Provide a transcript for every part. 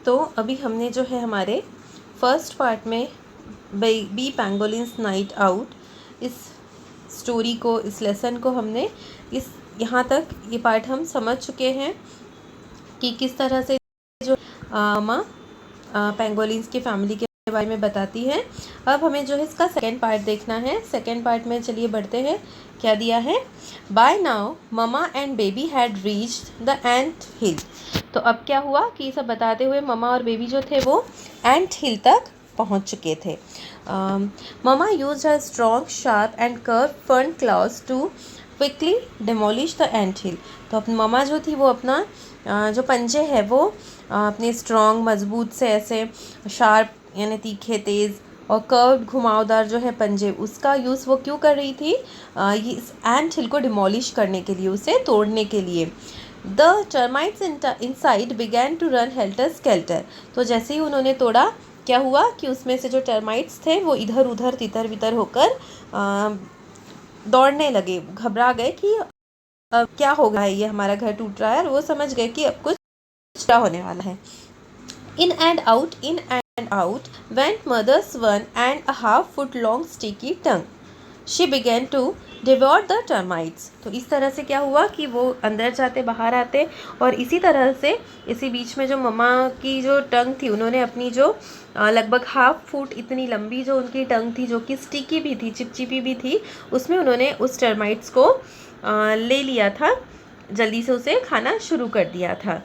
तो अभी हमने जो है हमारे फर्स्ट पार्ट में बी पेंगोलिन्स नाइट आउट, इस स्टोरी को, इस लेसन को हमने यहाँ तक ये पार्ट हम समझ चुके हैं कि किस तरह से जो माँ पेंगोलिन्स की फैमिली के बारे में बताती है। अब हमें जो है इसका सेकेंड पार्ट देखना है। सेकेंड पार्ट में चलिए बढ़ते हैं। क्या दिया है? By now mama and baby had reached the ant hill. तो अब क्या हुआ कि सब बताते हुए ममा और बेबी जो थे वो एंट हिल तक पहुंच चुके थे। Mama used a strong sharp and curve front claws to quickly demolish the ant hill. तो अपनी ममा जो थी वो अपना जो पंजे है वो अपने स्ट्रॉन्ग मजबूत से ऐसे शार्प यानी तीखे तेज़ और कर्व घुमावदार जो है पंजे, उसका यूज़ वो क्यों कर रही थी? ये इस एंट हिल को डिमोलिश करने के लिए, उसे तोड़ने के लिए। The termites inside began to run helter skelter. तो जैसे ही उन्होंने तोड़ा, क्या हुआ कि उसमें से जो टर्माइट्स थे वो इधर उधर तितर बितर होकर दौड़ने लगे, घबरा गए कि अब क्या होगा, ये हमारा घर टूट रहा है, और वो समझ गए कि अब कुछ क्या होने वाला है। In and out went mother's 1.5 foot long sticky tongue. She began to devour the termites. तो इस तरह से क्या हुआ कि वो अंदर जाते बाहर आते, और इसी तरह से इसी बीच में जो मम्मा की जो टंग थी, उन्होंने अपनी जो लगभग 1/2 फुट इतनी लंबी जो उनकी टंग थी, जो कि स्टिकी भी थी, चिपचिपी भी थी, उसमें उन्होंने उस टर्माइट्स को ले लिया था, जल्दी से उसे खाना शुरू कर दिया था,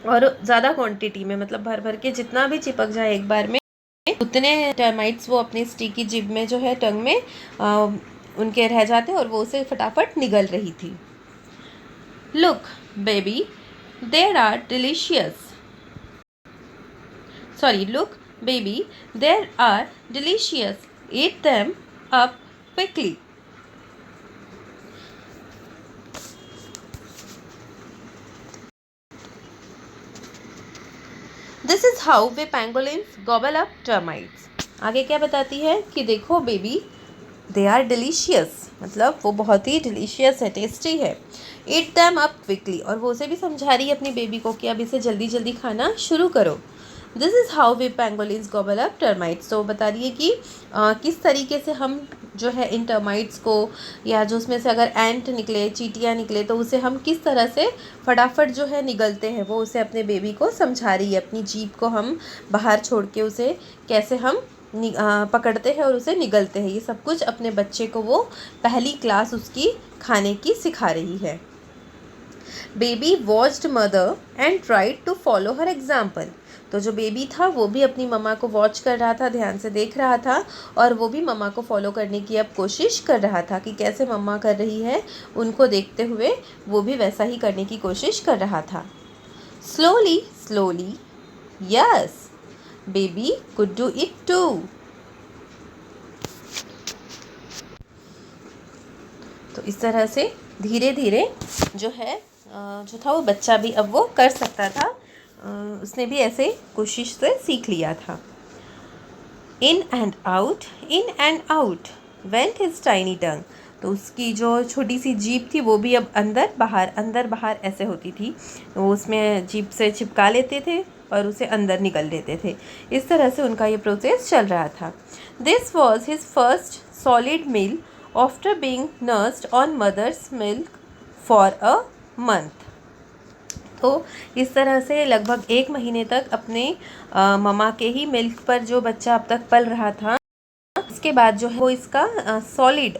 और ज़्यादा क्वांटिटी में, मतलब भर भर के जितना भी चिपक जाए एक बार में, उतने टर्माइट्स वो अपनी स्टिकी जिब में जो है टंग में उनके रह जाते, और वो उसे फटाफट निगल रही थी। Look baby there are delicious, look baby there are delicious, eat them up quickly. This is how we pangolins gobble up termites. आगे क्या बताती है कि देखो बेबी, दे आर डिलीशियस, मतलब वो बहुत ही डिलीशियस है, टेस्टी है। ईट दैम अप क्विकली, और वो उसे भी समझा रही है अपनी बेबी को कि अब इसे जल्दी जल्दी खाना शुरू करो। This is how we pangolins gobble up termites. तो बता रही है कि किस तरीके से हम जो है इन टर्माइट्स को, या जो उसमें से अगर एंट निकले, चींटियाँ निकले, तो उसे हम किस तरह से फटाफट जो है निगलते हैं, वो उसे अपने बेबी को समझा रही है। अपनी जीभ को हम बाहर छोड़ के उसे कैसे हम पकड़ते हैं और उसे निगलते हैं, ये सब कुछ अपने बच्चे को वो पहली क्लास उसकी खाने की सिखा रही है। Baby watched mother and tried to follow her example. तो जो बेबी था वो भी अपनी मम्मा को वॉच कर रहा था, ध्यान से देख रहा था, और वो भी मम्मा को फॉलो करने की अब कोशिश कर रहा था कि कैसे मम्मा कर रही है, उनको देखते हुए वो भी वैसा ही करने की कोशिश कर रहा था। Slowly slowly yes baby could do it too. तो इस तरह से धीरे धीरे जो है जो था वो बच्चा भी अब वो कर सकता था, उसने भी ऐसे कोशिश से सीख लिया था। In and out went his tiny tongue. तो उसकी जो छोटी सी जीभ थी वो भी अब अंदर बाहर ऐसे होती थी, वो उसमें जीभ से चिपका लेते थे और उसे अंदर निकल लेते थे। इस तरह से उनका ये प्रोसेस चल रहा था। This was his first solid meal after being nursed on mother's milk for a month. तो इस तरह से लगभग 1 महीने तक अपने ममा के ही मिल्क पर जो बच्चा अब तक पल रहा था, इसके बाद जो है वो इसका सॉलिड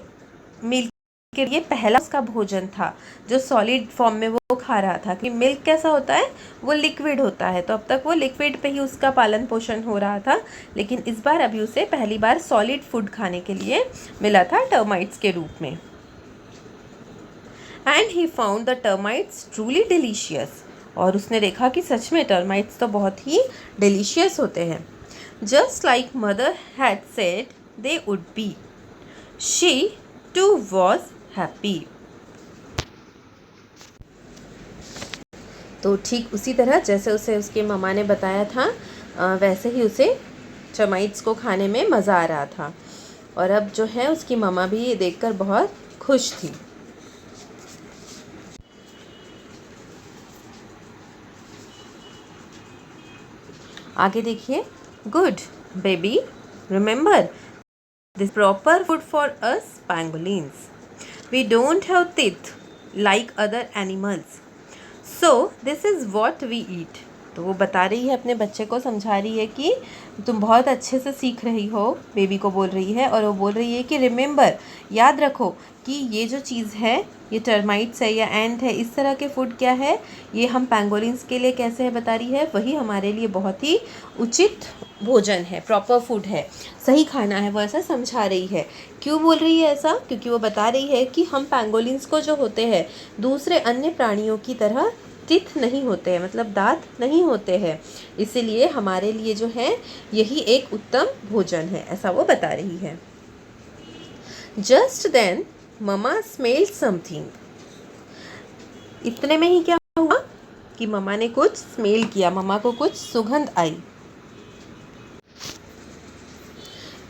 मिल्क के लिए पहला उसका भोजन था, जो सॉलिड फॉर्म में वो खा रहा था। कि मिल्क कैसा होता है, वो लिक्विड होता है, तो अब तक वो लिक्विड पे ही उसका पालन पोषण हो रहा था, लेकिन इस बार अभी उसे पहली बार सॉलिड फूड खाने के लिए मिला था टर्माइट्स के रूप में। And he found the termites truly delicious. और उसने देखा कि सच में टर्माइट्स तो बहुत ही डिलीशियस होते हैं। Just like mother had said they would be, she too was happy. तो ठीक उसी तरह जैसे उसे उसके मम्मा ने बताया था, वैसे ही उसे टर्माइट्स को खाने में मज़ा आ रहा था, और अब जो है उसकी मम्मा भी ये देखकर बहुत खुश थी। आगे देखिए, good baby remember this proper food for us pangolins, we don't have teeth like other animals, so this is what we eat. तो वो बता रही है, अपने बच्चे को समझा रही है कि तुम बहुत अच्छे से सीख रही हो, बेबी को बोल रही है। और वो बोल रही है कि रिमेंबर, याद रखो कि ये जो चीज़ है, ये टर्माइट्स है या एंट है, इस तरह के फूड क्या है, ये हम पैंगोलिन्स के लिए कैसे है बता रही है, वही हमारे लिए बहुत ही उचित भोजन है, प्रॉपर फूड है, सही खाना है, वो ऐसा समझा रही है। क्यों बोल रही है ऐसा? क्योंकि वो बता रही है कि हम पैंगोलिन्स को जो होते हैं दूसरे अन्य प्राणियों की तरह टीथ नहीं होते हैं, मतलब दांत नहीं होते हैं, इसीलिए हमारे लिए जो है यही एक उत्तम भोजन है, ऐसा वो बता रही है। Just then mama smelled something, इतने में ही क्या हुआ कि ममा ने कुछ स्मेल किया, ममा को कुछ सुगंध आई।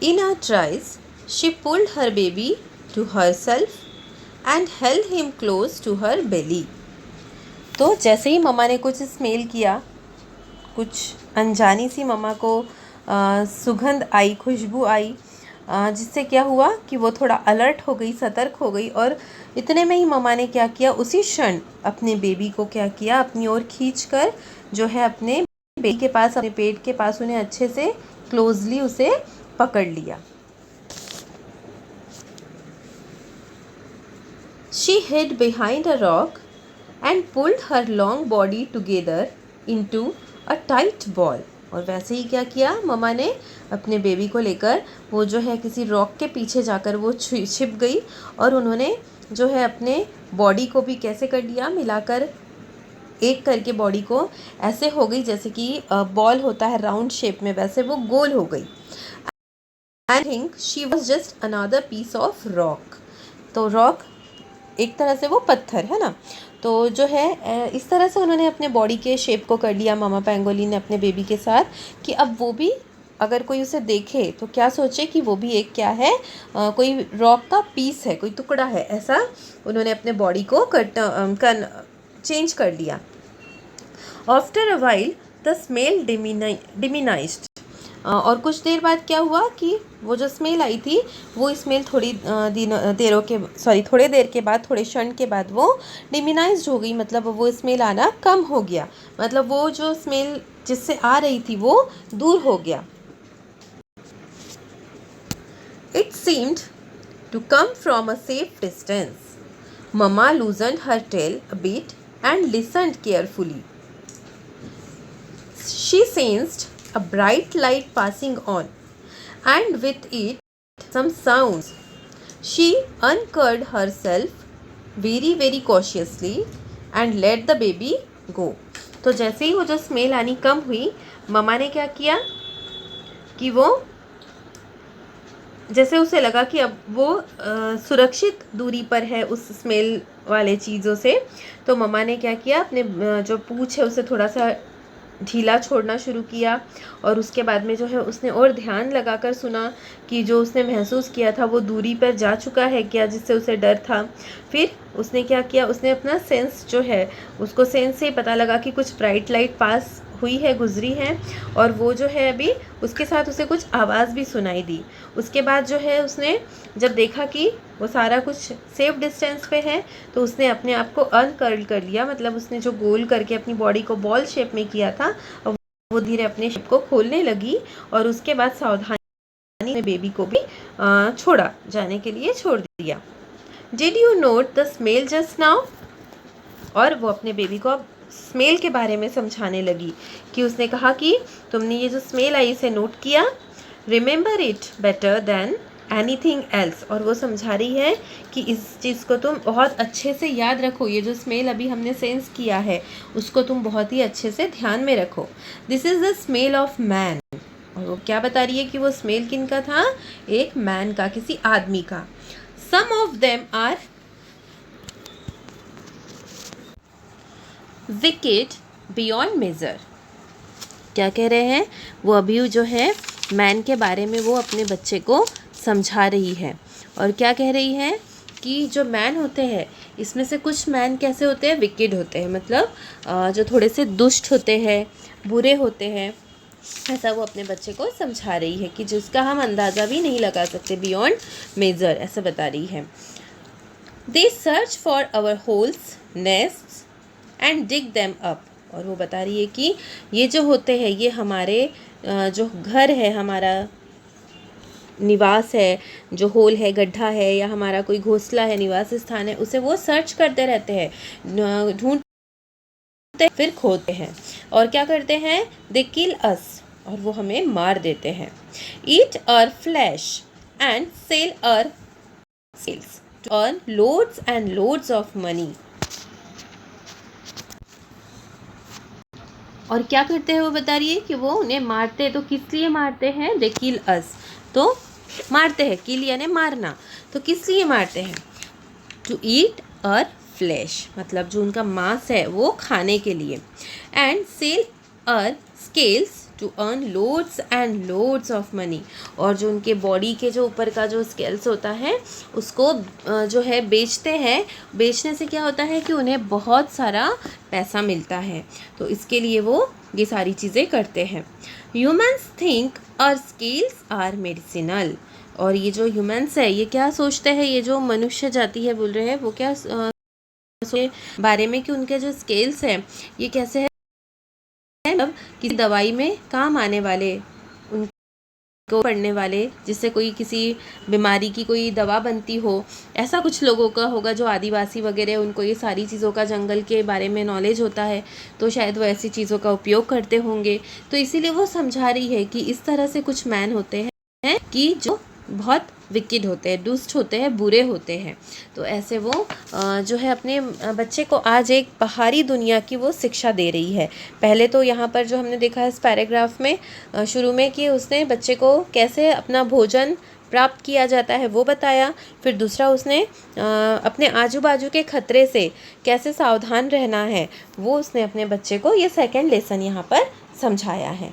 In her tries, she pulled her baby to herself and held him close to her belly. तो जैसे ही ममा ने कुछ स्मेल किया, कुछ अनजानी सी ममा को सुगंध आई, खुशबू आई, जिससे क्या हुआ कि वो थोड़ा अलर्ट हो गई, सतर्क हो गई। और इतने में ही ममा ने क्या किया, उसी क्षण अपने बेबी को क्या किया, अपनी ओर खींचकर जो है अपने बेबी के पास, अपने पेट के पास उन्हें अच्छे से क्लोजली उसे पकड़ लिया। She hid behind a rock and pulled her long body together into a tight ball. और वैसे ही क्या किया, ममा ने अपने बेबी को लेकर वो जो है किसी रॉक के पीछे जाकर वो छिप गई, और उन्होंने जो है अपने बॉडी को भी कैसे कर लिया, मिलाकर एक करके बॉडी को ऐसे हो गई जैसे कि बॉल होता है राउंड शेप में, वैसे वो गोल हो गई। I think she was just another piece of rock. तो रॉक एक तरह से वो पत्थर है ना, तो जो है इस तरह से उन्होंने अपने बॉडी के शेप को कर लिया मामा पैंगोलिन ने अपने बेबी के साथ, कि अब वो भी अगर कोई उसे देखे तो क्या सोचे कि वो भी एक क्या है, कोई रॉक का पीस है, कोई टुकड़ा है, ऐसा उन्होंने अपने बॉडी को चेंज कर लिया। After a while the smell diminished, और कुछ देर बाद क्या हुआ कि वो जो स्मेल आई थी, वो स्मेल थोड़े देर के बाद, थोड़े क्षण के बाद वो डिमिनाइज्ड हो गई, मतलब वो स्मेल आना कम हो गया, मतलब वो जो स्मेल जिससे आ रही थी वो दूर हो गया। It seemed to come from a safe distance. Mama loosened her tail a bit and listened carefully. She sensed a bright light passing on, and with it some sounds. She uncurled herself very cautiously and let the baby go. तो जैसे ही वो जो smell आनी कम हुई, mama ने क्या किया कि वो जैसे उसे लगा कि अब वो सुरक्षित दूरी पर है उस स्मेल वाले चीज़ों से, तो ममा ने क्या किया, अपने जो पूँछ है उसे थोड़ा सा ढीला छोड़ना शुरू किया, और उसके बाद में जो है उसने और ध्यान लगाकर सुना कि जो उसने महसूस किया था वो दूरी पर जा चुका है क्या, जिससे उसे डर था। फिर उसने क्या किया, उसने अपना सेंस जो है, उसको सेंस से पता लगा कि कुछ ब्राइट लाइट पास हुई है, गुजरी है, और वो जो है अभी उसके साथ उसे कुछ आवाज़ भी सुनाई दी। उसके बाद जो है उसने जब देखा कि वो सारा कुछ सेफ डिस्टेंस पे है, तो उसने अपने आप को अनकर्ल कर लिया, मतलब उसने जो गोल करके अपनी बॉडी को बॉल शेप में किया था, वो धीरे अपने शेप को खोलने लगी, और उसके बाद सावधानी से बेबी को भी छोड़ा जाने के लिए छोड़ दिया। Did you note the smell just now? और वो अपने बेबी को अब स्मेल के बारे में समझाने लगी, कि उसने कहा कि तुमने ये जो स्मेल आई इसे नोट किया, remember it better than anything else. और वो समझा रही है कि इस चीज़ को तुम बहुत अच्छे से याद रखो, ये जो स्मेल अभी हमने सेंस किया है उसको तुम बहुत ही अच्छे से ध्यान में रखो। This is the smell of man. और वो क्या बता रही है कि वो स्मेल किन का था, एक मैन का, किसी आदमी का। Some of them are wicked beyond measure. क्या कह रहे हैं, वो अभी जो है मैन के बारे में वो अपने बच्चे को समझा रही है, और क्या कह रही है कि जो मैन होते हैं इसमें से कुछ मैन कैसे होते हैं, विकेड होते हैं, मतलब जो थोड़े से दुष्ट होते हैं, बुरे होते हैं, ऐसा वो अपने बच्चे को समझा रही है कि जिसका हम अंदाज़ा भी नहीं लगा सकते, बियॉन्ड मेजर, ऐसा बता रही है। They search for our holes, nests and dig them up. और वो बता रही है कि ये जो होते हैं ये हमारे जो घर है, हमारा निवास है, जो होल है, गड्ढा है, या हमारा कोई घोंसला है, निवास स्थान है, उसे वो सर्च करते रहते हैं, ढूंढते फिर खोते हैं। और क्या करते हैं? दे किल अस, और वो हमें मार देते हैं। Eat our flesh and sell our scales to earn loads and loads of money. और क्या करते हैं वो बता रही है कि वो उन्हें मारते हैं। तो किस लिए मारते हैं? दे किल अस, तो मारते हैं, किल यानी मारना, तो किस लिए मारते हैं? टू ईट और फ्लैश, मतलब जो उनका मांस है वो खाने के लिए। एंड सेल और scales to earn loads and loads of money, और जो उनके बॉडी के जो ऊपर का जो स्केल्स होता है उसको जो है बेचते हैं। बेचने से क्या होता है कि उन्हें बहुत सारा पैसा मिलता है, तो इसके लिए वो ये सारी चीज़ें करते हैं। ह्यूमन्स थिंक और स्केल्स आर मेडिसिनल, और ये जो ह्यूमन्स है ये क्या सोचते हैं, ये जो मनुष्य जाति है बोल रहे हैं, वो क्या बारे में कि उनके जो स्केल्स हैं ये कैसे है, मतलब किसी दवाई में काम आने वाले, उनको पढ़ने वाले, जिससे कोई किसी बीमारी की कोई दवा बनती हो, ऐसा कुछ लोगों का होगा जो आदिवासी वगैरह, उनको ये सारी चीज़ों का, जंगल के बारे में नॉलेज होता है, तो शायद वो ऐसी चीज़ों का उपयोग करते होंगे। तो इसीलिए वो समझा रही है कि इस तरह से कुछ मैन होते हैं कि जो बहुत विकेड होते हैं, दुष्ट होते हैं, बुरे होते हैं। तो ऐसे वो जो है अपने बच्चे को आज एक बाहरी दुनिया की वो शिक्षा दे रही है। पहले तो यहाँ पर जो हमने देखा इस पैराग्राफ में शुरू में कि उसने बच्चे को कैसे अपना भोजन प्राप्त किया जाता है वो बताया, फिर दूसरा उसने अपने आजू बाजू के खतरे से कैसे सावधान रहना है वो उसने अपने बच्चे को ये सेकंड लेसन यहाँ पर समझाया है।